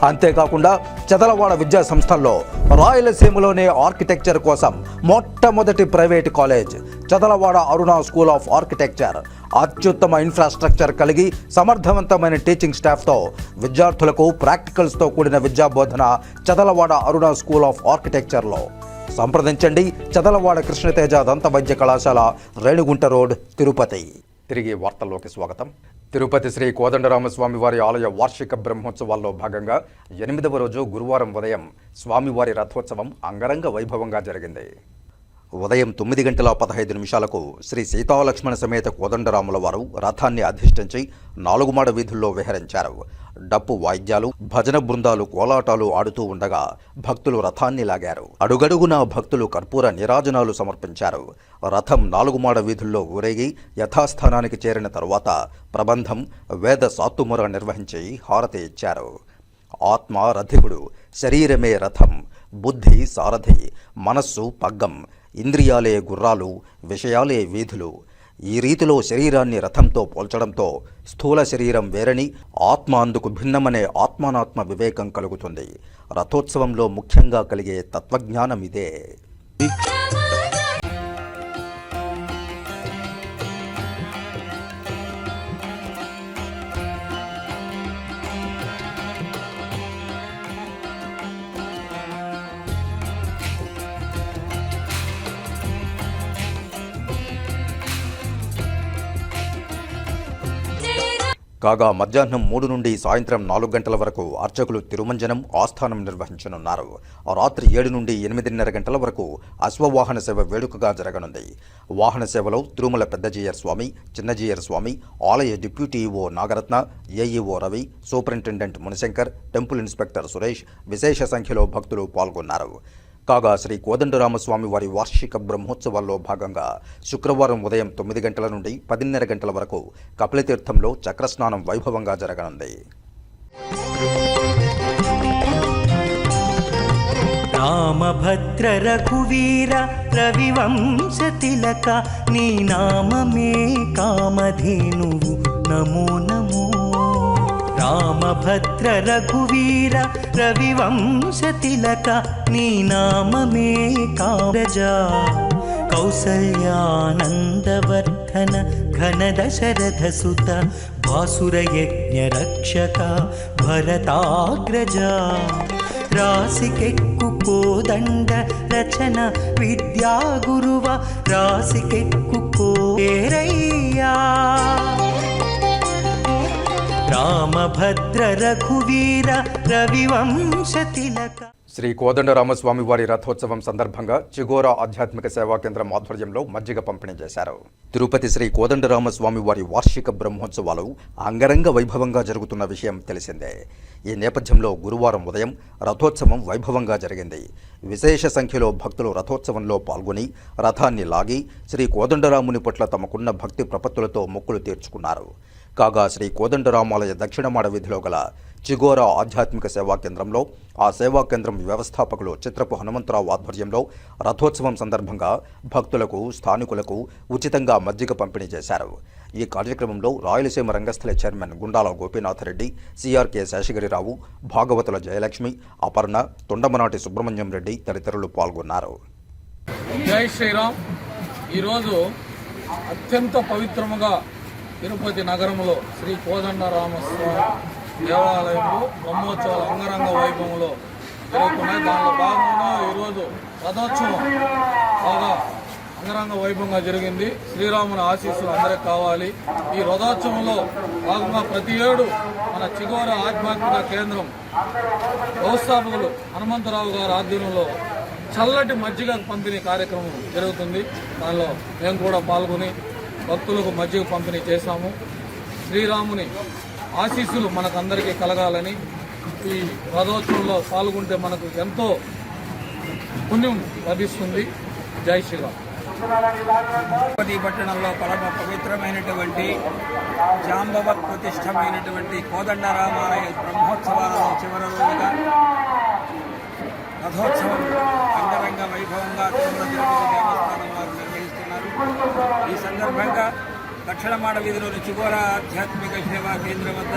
అంతేకాకుండా చదలవాడ విద్యా సంస్థల్లో రాయలసీమలోనే ఆర్కిటెక్చర్ కోసం మొట్టమొదటి private college Chadalavada Aruna school of architecture. అత్యుత్తమ ఇన్ఫ్రాస్ట్రక్చర్ కలిగి సమర్థవంతమైన టీచింగ్ స్టాఫ్తో విద్యార్థులకు ప్రాక్టికల్స్తో కూడిన విద్యాబోధన చదలవాడ అరుణ స్కూల్ ఆఫ్ ఆర్కిటెక్చర్లో. సంప్రదించండి చదలవాడ కృష్ణతేజ దంత వైద్య కళాశాల, రేణిగుంట రోడ్, తిరుపతి. తిరిగి వార్తల్లోకి స్వాగతం. తిరుపతి శ్రీ కోదండరామస్వామి వారి ఆలయ వార్షిక బ్రహ్మోత్సవాల్లో భాగంగా 8వ రోజు గురువారం ఉదయం స్వామివారి రథోత్సవం అంగరంగ వైభవంగా జరిగింది. ఉదయం 9:15 శ్రీ సీతాలక్ష్మణ సమేత కోదండరాముల వారు రథాన్ని అధిష్ఠించి 4 మాడ వీధుల్లో విహరించారు. డప్పు వాయిద్యాలు, భజన బృందాలు కోలాటాలు ఆడుతూ ఉండగా భక్తులు రథాన్ని లాగారు. అడుగడుగునా భక్తులు కర్పూర నీరాజనాలు సమర్పించారు. రథం 4 మాడ వీధుల్లో ఊరేగి యథాస్థానానికి చేరిన తరువాత ప్రబంధం, వేద సాత్తుముర నిర్వహించి హారతి ఇచ్చారు. ఆత్మ రథికుడు, శరీరమే రథం, బుద్ధి సారథి, మనస్సు పగ్గం, ఇంద్రియాలే గుర్రాలు, విషయాలే వీధులు. ఈ రీతిలో శరీరాన్ని రథంతో పోల్చడంతో స్థూల శరీరం వేరని, ఆత్మ అందుకు భిన్నమనే ఆత్మానాత్మ వివేకం కలుగుతుంది. రథోత్సవంలో ముఖ్యంగా కలిగే తత్వజ్ఞానం ఇదే. కాగా మధ్యాహ్నం 3 నుండి సాయంత్రం 4 గంటల వరకు అర్చకులు తిరుమంజనం, ఆస్థానం నిర్వహించనున్నారు. రాత్రి 7 నుండి 8:30 గంటల వరకు అశ్వవాహన సేవ వేడుకగా జరగనుంది. వాహన సేవలో తిరుమల పెద్దజీయర్ స్వామి, చిన్నజీయర్ స్వామి, ఆలయ deputy EO Nagaratna, AEO Ravi, superintendent Munishankar, temple inspector Suresh విశేష సంఖ్యలో భక్తులు పాల్గొన్నారు. కాగా శ్రీ కోదండరామస్వామి వారి వార్షిక బ్రహ్మోత్సవాల్లో భాగంగా శుక్రవారం ఉదయం 9 గంటల నుండి 10:30 గంటల వరకు కపిలతీర్థంలో చక్రస్నానం వైభవంగా జరగనుంది. రామభద్ర రఘువీర రవివంశ తిలక, నీ నామమే కామధేనువు, నమో నమో. రామభద్ర రఘువీర రవివంశ తిలక, నీ నామమే కామజా. కౌసల్యానందవర్ధన ఘన దశరథ సుత, భాసురయజ్ఞ రక్షక భరతాగ్రజా. రాసికెక్కు కోదండ రచన విద్యా గురువ, రాసికెక్కు కోరయ్యా. రామభద్ర రఘువీర రవివంశ తిలక. శ్రీ కోదండరామస్వామి వారి రథోత్సవం సందర్భంగా చిగోరా ఆధ్యాత్మిక సేవా కేంద్రం ఆధ్వర్యంలో మజ్జిగ పంపిణీ చేశారు. తిరుపతి శ్రీ కోదండరామస్వామి వారి వార్షిక బ్రహ్మోత్సవాలు అంగరంగ వైభవంగా జరుగుతున్న విషయం తెలిసిందే. ఈ నేపథ్యంలో గురువారం ఉదయం రథోత్సవం వైభవంగా జరిగింది. విశేష సంఖ్యలో భక్తులు రథోత్సవంలో పాల్గొని రథాన్ని లాగి శ్రీ కోదండరాముని పట్ల తమకున్న భక్తి ప్రపత్తులతో మొక్కులు తీర్చుకున్నారు. కాగా శ్రీ కోదండరామాలయ దక్షిణమాడ వీధిలో గల చిగోరా ఆధ్యాత్మిక సేవా కేంద్రంలో ఆ సేవా కేంద్రం వ్యవస్థాపకులు చిత్రపు హనుమంతరావు ఆధ్వర్యంలో రథోత్సవం సందర్భంగా భక్తులకు, స్థానికులకు ఉచితంగా మజ్జిగ పంపిణీ చేశారు. ఈ కార్యక్రమంలో రాయలసీమ రంగస్థల చైర్మన్ గుండాల గోపీనాథరెడ్డి, సిఆర్కే శేషగిరిరావు, భాగవతుల జయలక్ష్మి, అపర్ణ, తొండమనాటి సుబ్రహ్మణ్యం రెడ్డి తదితరులు పాల్గొన్నారు. జై శ్రీరామ్. ఈరోజు అత్యంత పవిత్రముగా తిరుపతి నగరంలో శ్రీ కోదండరామస్వామి దేవాలయంలో బ్రహ్మోత్సవాలు అంగరంగ వైభవంలో జరుగుతున్నాయి. దానిలో భాగంగా ఈరోజు రథోత్సవం బాగా అంగరంగ వైభవంగా జరిగింది. శ్రీరాముని ఆశీస్సులు అందరికి కావాలి. ఈ రథోత్సవంలో భాగంగా ప్రతి ఏడు మన చిగోరా ఆధ్యాత్మిక కేంద్రం వ్యవస్థాపకులు హనుమంతరావు గారి ఆధ్వర్యంలో చల్లటి మజ్జిగ పంపిణీ కార్యక్రమం జరుగుతుంది. దానిలో మేము కూడా పాల్గొని భక్తులకు మజ్జిగ పంపిణీ చేశాము. శ్రీరాముని ఆశీస్సులు మనకందరికీ కలగాలని, ఈ రథోత్సవంలో పాల్గొంటే మనకు ఎంతో పుణ్యం లభిస్తుంది. జై శ్రీరామ్. తిరుపతి పట్టణంలో పరమ పవిత్రమైనటువంటి జాంబవత్ ప్రతిష్టమైనటువంటి కోదండరామాలయ బ్రహ్మోత్సవాలలో చివరి రోజుగా రథోత్సవం అంగరంగ వైభవంగా తిరుమల తిరుపతి దేవస్థానం వారు నిర్వహిస్తున్నారు. ఈ సందర్భంగా దక్షిణ మాడ వీధిలోని చిగోరా ఆధ్యాత్మిక సేవా కేంద్రం వద్ద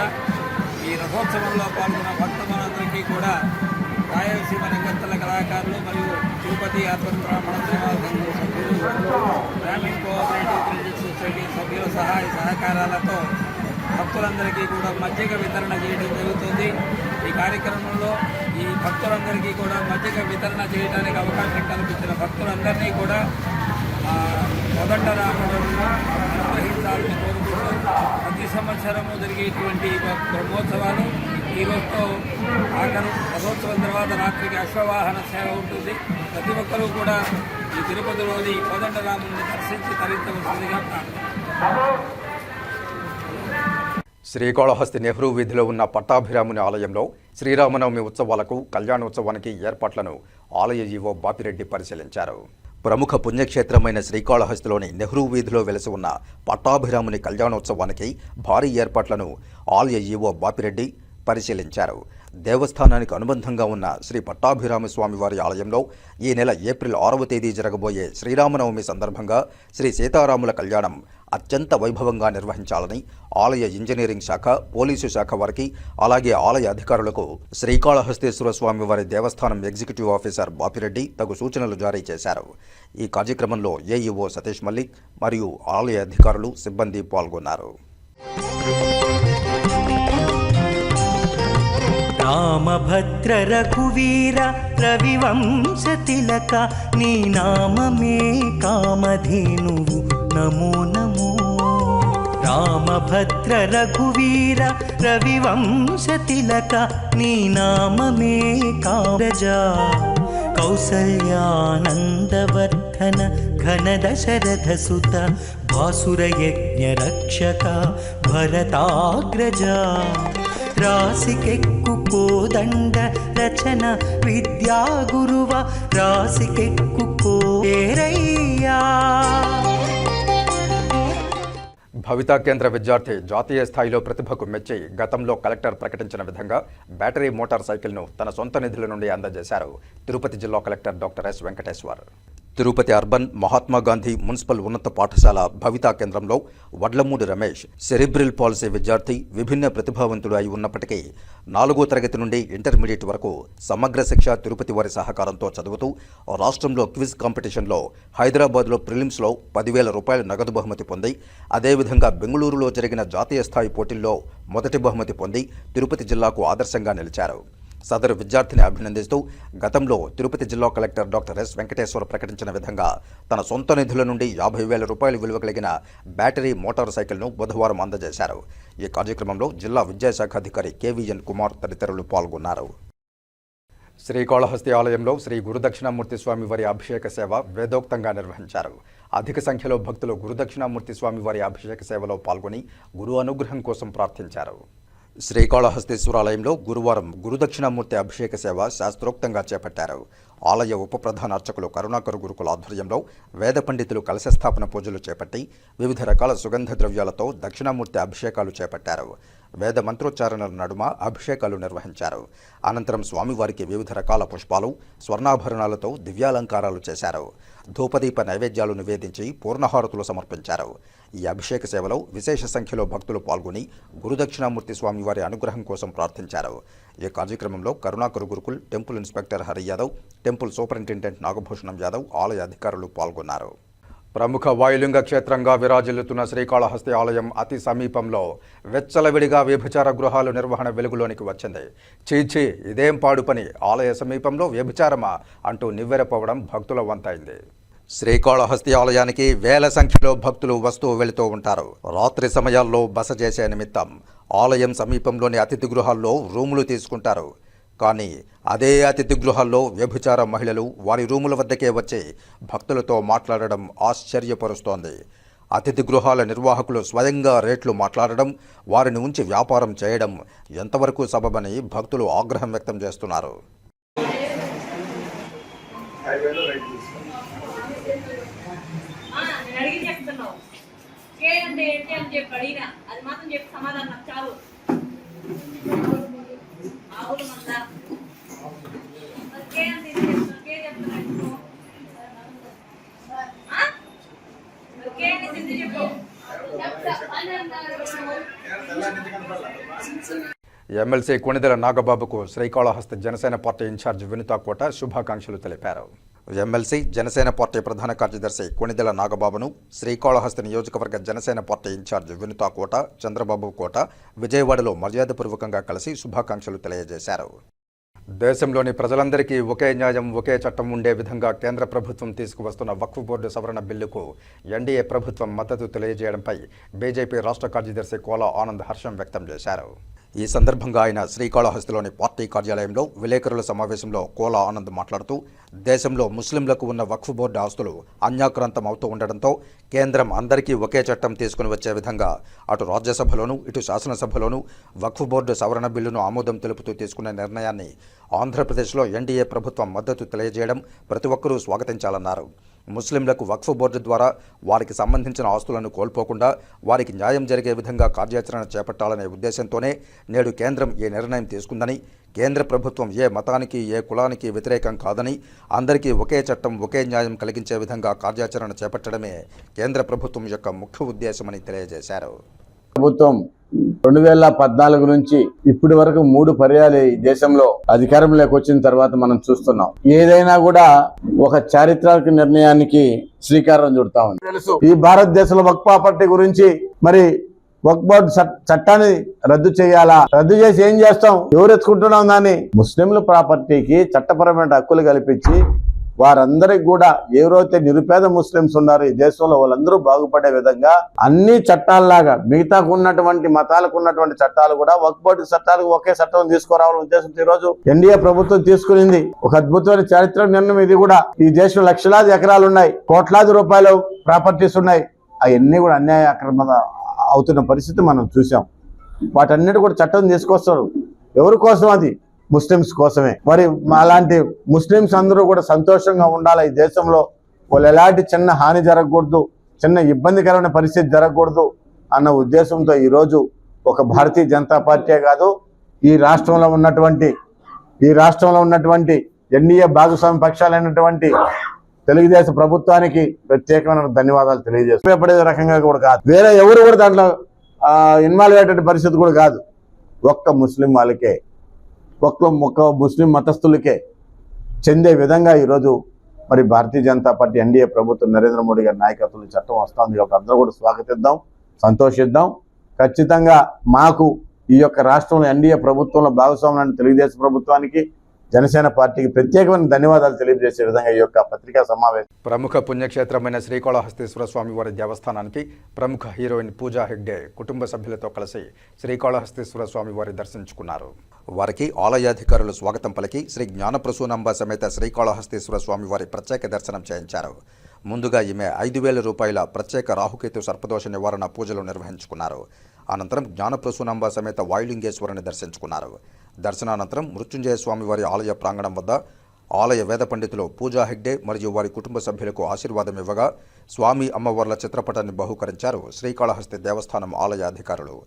ఈ రథోత్సవంలో పాల్గొన్న భక్తులందరికీ కూడా రాయలసీమ రంగస్థల కళాకారులు మరియు తిరుపతి అర్బన్ బ్రాహ్మణ సేవా సంఘం సభ్యులు, గ్రామీణ కోఆపరేటివ్ క్రెడిట్ సొసైటీ సభ్యుల సహాయ సహకారాలతో భక్తులందరికీ కూడా మజ్జిగ వితరణ చేయడం జరుగుతుంది. ఈ కార్యక్రమంలో ఈ భక్తులందరికీ కూడా మజ్జిగ వితరణ చేయడానికి అవకాశం కల్పించిన భక్తులందరినీ కూడా కోదండరాములను అనుగ్రహించాలని కోరుకుంటూ ప్రతి సంవత్సరము జరిగేటువంటి బ్రహ్మోత్సవాలు ఈ రోజుతో ఆఖరు. రథోత్సవం తర్వాత రాత్రికి అశ్వవాహన సేవ ఉంటుంది. ప్రతి ఒక్కరూ కూడా ఈ తిరుపతిలోని కోదండరాముని దర్శించి తరించవలసిందిగా శ్రీకాళహస్తి నెహ్రూ వీధిలో ఉన్న పట్టాభిరాముని ఆలయంలో శ్రీరామనవమి ఉత్సవాలకు కళ్యాణోత్సవానికి ఏర్పాట్లను ఆలయ ఈవో బాపిరెడ్డి పరిశీలించారు. ప్రముఖ పుణ్యక్షేత్రమైన శ్రీకాళహస్తిలోని నెహ్రూ వీధిలో వెలసి ఉన్న పట్టాభిరాముని కళ్యాణోత్సవానికి భారీ ఏర్పాట్లను ఆలయ ఈవో బాపిరెడ్డి పరిశీలించారు. దేవస్థానానికి అనుబంధంగా ఉన్న శ్రీ పట్టాభిరామ స్వామివారి ఆలయంలో ఈ నెల ఏప్రిల్ 6వ తేదీ జరగబోయే శ్రీరామనవమి సందర్భంగా శ్రీ సీతారాముల కళ్యాణం అత్యంత వైభవంగా నిర్వహించాలని ఆలయ ఇంజనీరింగ్ శాఖ, పోలీసు శాఖ వారికి, అలాగే ఆలయ అధికారులకు శ్రీకాళహస్తీశ్వర స్వామివారి దేవస్థానం ఎగ్జిక్యూటివ్ ఆఫీసర్ బాపిరెడ్డి తగు సూచనలు జారీ చేశారు. ఈ కార్యక్రమంలో ఏఈఓ సతీష్ మల్లిక్ మరియు ఆలయ అధికారులు, సిబ్బంది పాల్గొన్నారు. రామభద్ర రఘువీర రవివంశ తిలక నీ నామమే కామధేనువు నమో నమో. రామభద్ర రఘువీర రవివంశ తిలక నీ నామమే కామజా. కౌసల్యానందవర్ధన ఘన దశరథ సుత భాసురయజ్ఞ రక్షక భరతాగ్రజా. రాసికెక్కు కోదండ రచన విద్యా గురువ రాసికెక్కు కోరయ్యా. భవితా కేంద్ర విద్యార్థి జాతీయ స్థాయిలో ప్రతిభకు మెచ్చి గతంలో కలెక్టర్ ప్రకటించిన విధంగా బ్యాటరీ మోటార్ సైకిల్ను తన సొంత నిధుల నుండి అందజేశారు తిరుపతి జిల్లా collector doctor yes Venkateshwar. Tirupati urban Mahatma Gandhi municipal ఉన్నత పాఠశాల భవితా కేంద్రంలో వడ్లమూడి రమేష్ సెరిబ్రల్ పాలసీ విద్యార్థి, విభిన్న ప్రతిభావంతుడు అయి ఉన్నప్పటికీ 4వ తరగతి నుండి ఇంటర్మీడియట్ వరకు సమగ్ర శిక్ష తిరుపతి వారి సహకారంతో చదువుతూ రాష్ట్రంలో క్విజ్ కాంపిటీషన్లో హైదరాబాద్లో ప్రిలిమ్స్లో 10,000 రూపాయల నగదు బహుమతి పొంది, అదేవిధంగా బెంగళూరులో జరిగిన జాతీయ స్థాయి పోటీల్లో మొదటి బహుమతి పొంది తిరుపతి జిల్లాకు ఆదర్శంగా నిలిచారు. సదరు విద్యార్థిని అభినందిస్తూ గతంలో తిరుపతి జిల్లా కలెక్టర్ డాక్టర్ ఎస్ వెంకటేశ్వర్ ప్రకటించిన విధంగా తన సొంత నిధుల నుండి 50,000 రూపాయలు విలువ కలిగిన బ్యాటరీ మోటార్ సైకిల్ను బుధవారం అందజేశారు. ఈ కార్యక్రమంలో జిల్లా విద్యాశాఖ అధికారి కేవీఎన్ కుమార్ తదితరులు పాల్గొన్నారు. శ్రీకాళహస్తి ఆలయంలో శ్రీ గురుదక్షిణామూర్తి స్వామి వారి అభిషేక సేవ వేదోక్తంగా నిర్వహించారు. అధిక సంఖ్యలో భక్తులు గురుదక్షిణామూర్తి స్వామి వారి అభిషేక సేవలో పాల్గొని గురు అనుగ్రహం కోసం ప్రార్థించారు. శ్రీకాళహస్తీశ్వరాలయంలో గురువారం గురుదక్షిణామూర్తి అభిషేక సేవ శాస్త్రోక్తంగా చేపట్టారు. ఆలయ ఉప ప్రధాన అర్చకులు కరుణాకర్ గురుకుల ఆధ్వర్యంలో వేద పండితులు కలశస్థాపన పూజలు చేపట్టి వివిధ రకాల సుగంధ ద్రవ్యాలతో దక్షిణామూర్తి అభిషేకాలు చేపట్టారు. వేద మంత్రోచ్చారణల నడుమ అభిషేకాలు నిర్వహించారు. అనంతరం స్వామివారికి వివిధ రకాల పుష్పాలు, స్వర్ణాభరణాలతో దివ్యాలంకారాలు చేశారు. ధూపదీప నైవేద్యాలు నివేదించి పూర్ణహారతులు సమర్పించారు. ఈ అభిషేక సేవలో విశేష సంఖ్యలో భక్తులు పాల్గొని గురుదక్షిణామూర్తి స్వామివారి అనుగ్రహం కోసం ప్రార్థించారు. ఈ కార్యక్రమంలో Karunakar Gurukul temple inspector Hari Yadav, temple superintendent Nagabhushanam Yadav, ఆలయ అధికారులు పాల్గొన్నారు. ప్రముఖ వాయులింగ క్షేత్రంగా విరాజిల్లుతున్న శ్రీకాళహస్తి ఆలయం అతి సమీపంలో వెచ్చలవిడిగా వ్యభిచార గృహాలు నిర్వహణ వెలుగులోనికి వచ్చింది. చీచీ, ఇదేం పాడు పని, ఆలయ సమీపంలో వ్యభిచారమా అంటూ నివ్వెరపోవడం భక్తుల వంతైంది. శ్రీకాళహస్తి ఆలయానికి వేల సంఖ్యలో భక్తులు వస్తూ వెళుతూ ఉంటారు. రాత్రి సమయాల్లో బస చేసే నిమిత్తం ఆలయం సమీపంలోని అతిథి గృహాల్లో రూములు తీసుకుంటారు. కానీ అదే అతిథి గృహాల్లో వ్యభిచార మహిళలు వారి రూముల వద్దకే వచ్చి భక్తులతో మాట్లాడడం ఆశ్చర్యపరుస్తోంది. అతిథి గృహాల నిర్వాహకులు స్వయంగా రేట్లు మాట్లాడడం, వారిని ఉంచి వ్యాపారం చేయడం ఎంతవరకు సబబని భక్తులు ఆగ్రహం వ్యక్తం చేస్తున్నారు. చెప్పు ఎమ్మెల్సీ కొణిదెల నాగబాబుకు శ్రీకాళహస్తి జనసేన పార్టీ ఇన్ఛార్జ్ వినుతా కోట శుభాకాంక్షలు తెలిపారు. ఎమ్మెల్సీ జనసేన పార్టీ ప్రధాన కార్యదర్శి కొణిదెల నాగబాబును శ్రీకాళహస్తి నియోజకవర్గ జనసేన పార్టీ ఇన్ఛార్జ్ వినుతా కోట, చంద్రబాబు కోట విజయవాడలో మర్యాదపూర్వకంగా కలిసి శుభాకాంక్షలు తెలియజేశారు. దేశంలోని ప్రజలందరికీ ఒకే న్యాయం, ఒకే చట్టం ఉండే విధంగా కేంద్ర ప్రభుత్వం తీసుకువస్తున్న వక్ఫ్ బోర్డు సవరణ బిల్లుకు ఎన్డీఏ ప్రభుత్వం మద్దతు తెలియజేయడంపై బీజేపీ రాష్ట్ర కార్యదర్శి కోలా ఆనంద్ హర్షం వ్యక్తం చేశారు. ఈ సందర్భంగా ఆయన శ్రీకాళహస్తిలోని పార్టీ కార్యాలయంలో విలేకరుల సమావేశంలో కోలా ఆనంద్ మాట్లాడుతూ, దేశంలో ముస్లింలకు ఉన్న వక్ఫ్ బోర్డు ఆస్తులు అన్యాక్రాంతం అవుతూ ఉండడంతో కేంద్రం అందరికీ ఒకే చట్టం తీసుకుని వచ్చే విధంగా అటు రాజ్యసభలోనూ ఇటు శాసనసభలోనూ వక్ఫ్ బోర్డు సవరణ బిల్లును ఆమోదం తెలుపుతూ తీసుకున్న నిర్ణయాన్ని ఆంధ్రప్రదేశ్లో ఎన్డీఏ ప్రభుత్వం మద్దతు తెలియజేయడం ప్రతి ఒక్కరూ స్వాగతించాలన్నారు. ముస్లింలకు వక్ఫ్ బోర్డు ద్వారా వారికి సంబంధించిన ఆస్తులను కోల్పోకుండా వారికి న్యాయం జరిగే విధంగా కార్యాచరణ చేపట్టాలనే ఉద్దేశంతోనే నేడు కేంద్రం ఈ నిర్ణయం తీసుకుందని, కేంద్ర ప్రభుత్వం ఏ మతానికి, ఏ కులానికి వ్యతిరేకం కాదని, అందరికీ ఒకే చట్టం, ఒకే న్యాయం కలిగించే విధంగా కార్యాచరణ చేపట్టడమే కేంద్ర ప్రభుత్వం యొక్క ముఖ్య ఉద్దేశమని తెలియజేశారు. ప్రభుత్వం 2014 నుంచి ఇప్పటి వరకు 3 పర్యాలు ఈ దేశంలో అధికారంలోకి వచ్చిన తర్వాత మనం చూస్తున్నాం. ఏదైనా కూడా ఒక చారిత్రక నిర్ణయానికి శ్రీకారం చుడతా ఉంది. తెలుసు ఈ భారతదేశంలో వక్ఫ్ ప్రాపర్టీ గురించి మరి వక్ఫ్ బోర్డు చట్టాన్ని రద్దు చేయాలా, రద్దు చేసి ఏం చేస్తాం, ఎవరు ఎత్తుకుంటున్నాం దాన్ని? ముస్లింల ప్రాపర్టీకి చట్టపరమైన హక్కులు కల్పించి వారందరికి కూడా ఎవరైతే నిరుపేద ముస్లింస్ ఉన్నారో ఈ దేశంలో వాళ్ళందరూ బాగుపడే విధంగా అన్ని చట్టాల్లాగా మిగతాకు ఉన్నటువంటి మతాలకు ఉన్నటువంటి చట్టాలు కూడా వక్ఫ్ బోర్డు చట్టాలకు ఒకే చట్టం తీసుకురావాలనే ఉద్దేశంతో ఈ రోజు ఎన్డీఏ ప్రభుత్వం తీసుకునింది. ఒక అద్భుతమైన చారిత్రక నిర్ణయం ఇది కూడా. ఈ దేశంలో లక్షలాది ఎకరాలు ఉన్నాయి, కోట్లాది రూపాయలు ప్రాపర్టీస్ ఉన్నాయి. అవన్నీ కూడా అన్యాయ అక్రమ అవుతున్న పరిస్థితి మనం చూసాం. వాటన్నిటి కూడా చట్టం తీసుకొస్తారు. ఎవరి కోసం? అది ముస్లిమ్స్ కోసమే. మరి అలాంటి ముస్లిమ్స్ అందరూ కూడా సంతోషంగా ఉండాలి. ఈ దేశంలో వాళ్ళు ఎలాంటి చిన్న హాని జరగకూడదు, చిన్న ఇబ్బందికరమైన పరిస్థితి జరగకూడదు అన్న ఉద్దేశంతో ఈరోజు ఒక భారతీయ జనతా పార్టీ కాదు, ఈ రాష్ట్రంలో ఉన్నటువంటి ఎన్డీఏ భాగస్వామ్య పక్షాలైనటువంటి తెలుగుదేశం ప్రభుత్వానికి ప్రత్యేకమైన ధన్యవాదాలు తెలియజేస్తాం. ఉపయోగపడే రకంగా కూడా కాదు, వేరే ఎవరు కూడా దాంట్లో ఇన్వాల్వ్ అయ్యేటువంటి పరిస్థితి కూడా కాదు. ఒక్క ముస్లిం వాళ్ళకే, ఒక్క ముస్లిం మతస్థులకే చెందే విధంగా ఈరోజు మరి భారతీయ జనతా పార్టీ ఎన్డీఏ ప్రభుత్వం నరేంద్ర మోడీ గారి నాయకత్వంలో చట్టం వస్తుంది కాబట్టి అందరూ కూడా స్వాగతిద్దాం, సంతోషిద్దాం. ఖచ్చితంగా మాకు ఈ యొక్క రాష్ట్రంలో ఎన్డీఏ ప్రభుత్వంలో భాగస్వామ్యాన్ని తెలుగుదేశం ప్రభుత్వానికి, జనసేన పార్టీకి ప్రత్యేకమైన ధన్యవాదాలు తెలియజేసే విధంగా ఈ యొక్క పత్రికా సమావేశం. ప్రముఖ పుణ్యక్షేత్రమైన శ్రీకాళహస్తీశ్వర స్వామి వారి దేవస్థానానికి ప్రముఖ హీరోయిన్ పూజా హెగ్డే కుటుంబ సభ్యులతో కలిసి శ్రీకాళహస్తీశ్వర స్వామి వారి దర్శించుకున్నారు. వారికి ఆలయాధికారులు స్వాగతం పలికి శ్రీ జ్ఞానప్రసూనాంబ సమేత శ్రీకాళహస్తీశ్వర స్వామి వారి ప్రత్యేక దర్శనం చేయించారు. ముందుగా ఈమె 5,000 రూపాయల ప్రత్యేక రాహుకేతు సర్పదోష నివారణ పూజలు నిర్వహించుకున్నారు. అనంతరం జ్ఞానప్రసూనాంబ సమేత వాయులింగేశ్వరుని దర్శించుకున్నారు. దర్శనానంతరం మృత్యుంజయ స్వామి వారి ఆలయ ప్రాంగణం వద్ద ఆలయ వేద పండితులు పూజా హెగ్డే మరియు వారి కుటుంబ సభ్యులకు ఆశీర్వాదం ఇవ్వగా స్వామి అమ్మవార్ల చిత్రపటాన్ని బహూకరించారు శ్రీకాళహస్తి దేవస్థానం ఆలయ అధికారులు.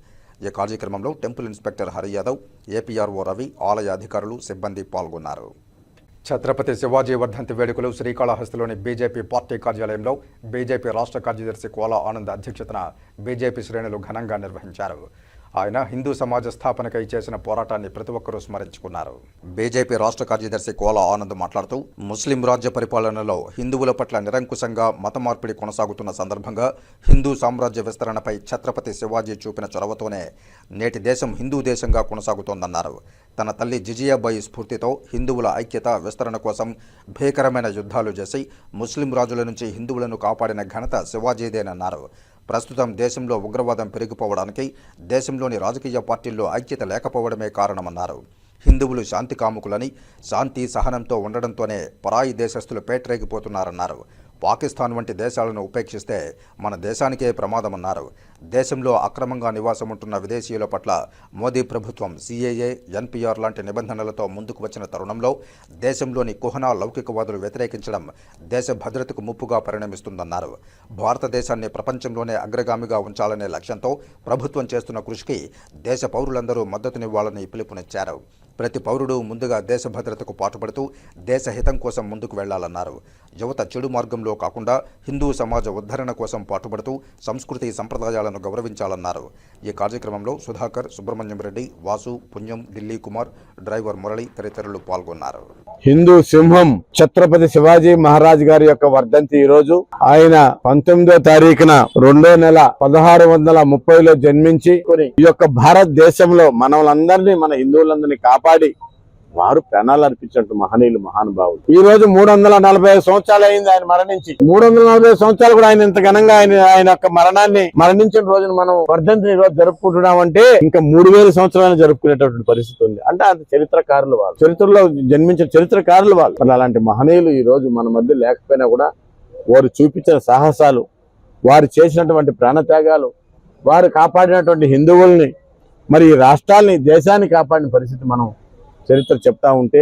ఈ కార్యక్రమంలో temple inspector Hari Yadav, APRO Ravi, ఆలయ అధికారులు, సిబ్బంది పాల్గొన్నారు. ఛత్రపతి శివాజీ వర్ధంతి వేడుకలు శ్రీకాళహస్తిలోని బీజేపీ పార్టీ కార్యాలయంలో బీజేపీ రాష్ట్ర కార్యదర్శి కోలా ఆనంద్ అధ్యక్షతన బీజేపీ శ్రేణులు ఘనంగా నిర్వహించారు. ఆయన హిందూ సమాజ స్థాపనకై చేసిన పోరాటాన్ని ప్రతి ఒక్కరూ స్మరించుకున్నారు. బీజేపీ రాష్ట్ర కార్యదర్శి కోలా ఆనంద్ మాట్లాడుతూ, ముస్లిం రాజ్య పరిపాలనలో హిందువుల పట్ల నిరంకుశంగా మత మార్పిడి కొనసాగుతున్న సందర్భంగా హిందూ సామ్రాజ్య విస్తరణపై ఛత్రపతి శివాజీ చూపిన చొరవతోనే నేటి దేశం హిందూ దేశంగా కొనసాగుతోందన్నారు. తన తల్లి జిజియాబాయి స్ఫూర్తితో హిందువుల ఐక్యత, విస్తరణ కోసం భీకరమైన యుద్ధాలు చేసి ముస్లిం రాజుల నుంచి హిందువులను కాపాడిన ఘనత శివాజీదేనన్నారు. ప్రస్తుతం దేశంలో ఉగ్రవాదం పెరిగిపోవడానికి దేశంలోని రాజకీయ పార్టీల్లో ఐక్యత లేకపోవడమే కారణమన్నారు. హిందువులు శాంతి కాముకులని, శాంతి సహనంతో ఉండడంతోనే పరాయి దేశస్థులు పేటరేగిపోతున్నారన్నారు. పాకిస్తాన్ వంటి దేశాలను ఉపేక్షిస్తే మన దేశానికే ప్రమాదమన్నారు. దేశంలో అక్రమంగా నివాసం ఉంటున్న విదేశీయుల పట్ల మోదీ ప్రభుత్వం సిఏఏ, ఎన్పీఆర్ లాంటి నిబంధనలతో ముందుకు వచ్చిన తరుణంలో దేశంలోని కుహనా లౌకికవాదులు వ్యతిరేకించడం దేశ భద్రతకు ముప్పుగా పరిణమిస్తుందన్నారు. భారతదేశాన్ని ప్రపంచంలోనే అగ్రగామిగా ఉంచాలనే లక్ష్యంతో ప్రభుత్వం చేస్తున్న కృషికి దేశ పౌరులందరూ మద్దతునివ్వాలని పిలుపునిచ్చారు. ప్రతి పౌరుడు ముందుగా దేశ భద్రతకు పాటుపడుతూ దేశ హితం కోసం ముందుకు వెళ్లాలన్నారు. యువత చెడు మార్గంలో కాకుండా హిందూ సమాజ ఉద్ధరణ కోసం పాటుపడుతూ సంస్కృతి సంప్రదాయాలను గౌరవించాలన్నారు. ఈ కార్యక్రమంలో సుధాకర్, సుబ్రహ్మణ్యం రెడ్డి, వాసు, పుణ్యం, ఢిల్లీ కుమార్, డ్రైవర్ మురళి తదితరులు పాల్గొన్నారు. హిందూ సింహం ఛత్రపతి శివాజీ మహారాజ్ గారి యొక్క వర్ధంతి ఈ రోజు. ఆయన 19వ తారీఖున 2వ నెల 1630లో జన్మించి ఈ యొక్క భారతదేశంలో మనలందరినీ, మన హిందువులందరినీ కాపాడి వారు ప్రాణాలు అర్పించినట్టు మహనీయులు, మహానుభావులు. ఈ రోజు 345 సంవత్సరాలు అయింది ఆయన మరణించి. 345 సంవత్సరాలు కూడా ఆయన ఇంత ఘనంగా ఆయన యొక్క మరణించిన రోజున మనం వర్ధంతిని ఈ రోజు జరుపుకుంటున్నామంటే ఇంకా 3000 సంవత్సరాలు జరుపుకునేటటువంటి పరిస్థితి ఉంది. అంటే అంత చరిత్రకారులు వాళ్ళు, చరిత్రలో జన్మించిన చరిత్రకారులు వాళ్ళు. మరి అలాంటి మహనీయులు ఈ రోజు మన మధ్య లేకపోయినా కూడా వారు చూపించిన సాహసాలు, వారు చేసినటువంటి ప్రాణత్యాగాలు, వారు కాపాడినటువంటి హిందువుల్ని, మరి ఈ రాష్ట్రాల్ని, దేశాన్ని కాపాడిన పరిస్థితి మనం చరిత్ర చెప్తా ఉంటే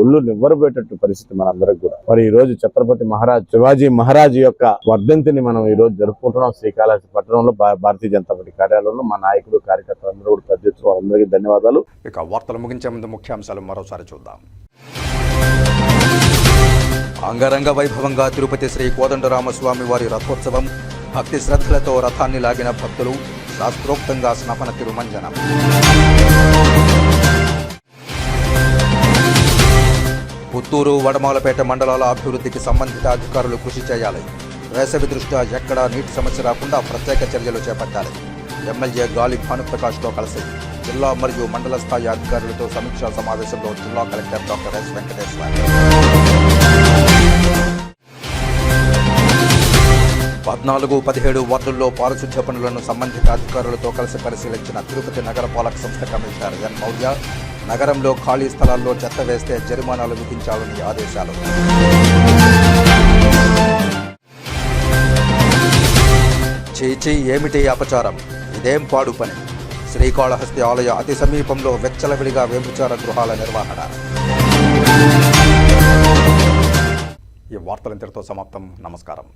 ఒళ్ళు నివ్వరపోయేటట్టు పరిస్థితి మనందరికి కూడా. మరి ఈ రోజు ఛత్రపతి శివాజీ మహారాజ్ యొక్క వర్ధంతిని మనం ఈ రోజు జరుపుకుంటున్నాం. శ్రీకాళహస్తి పట్టణంలో భారతీయ జనతా పార్టీ కార్యాలయంలో మా నాయకులు, కార్యకర్తలు అందరూ కూడా పెద్ద ఎత్తున వాళ్ళందరికీ ధన్యవాదాలు. ఇక వార్తలు ముగించే ముందు ముఖ్యాంశాలు మరోసారి చూద్దాం. అంగరంగ వైభవంగా తిరుపతి శ్రీ కోదండరామస్వామి వారి రథోత్సవం. భక్తి శ్రద్ధలతో రథాన్ని లాగిన భక్తులు. శాస్త్రోక్తంగా స్నపన తిరుమంజనం. పుత్తూరు, వడమాలపేట మండలాల అభివృద్ధికి సంబంధిత అధికారులు కృషి చేయాలి. వేసవి దృష్ట్యా ఎక్కడా నీటి సమస్య రాకుండా ప్రత్యేక చర్యలు చేపట్టాలి. ఎమ్మెల్యే గాలి భానుప్రకాష్తో కలిసి జిల్లా మరియు మండల స్థాయి అధికారులతో సమీక్షా సమావేశంలో జిల్లా కలెక్టర్ డాక్టర్ ఎస్ వెంకటేశ్వర. 14-17 వార్డుల్లో పారిశుధ్య పనులను సంబంధిత అధికారులతో కలిసి పరిశీలించిన తిరుపతి నగరపాలక సంస్థ కమిషనర్ ఎన్ మౌర్య. నగరంలో ఖాళీ స్థలాల్లో చెత్త వేస్తే జరిమానాలు విధించాలని ఆదేశాలు. చీచీ, ఏమిటి అపచారం, ఇదేం పాడు పని. శ్రీకాళహస్తి ఆలయ అతి సమీపంలో వెచ్చలవిడిగా వ్యభిచార గృహాల నిర్వహణ. ఈ వార్తలు ఇంతటితో సమాప్తం. నమస్కారం.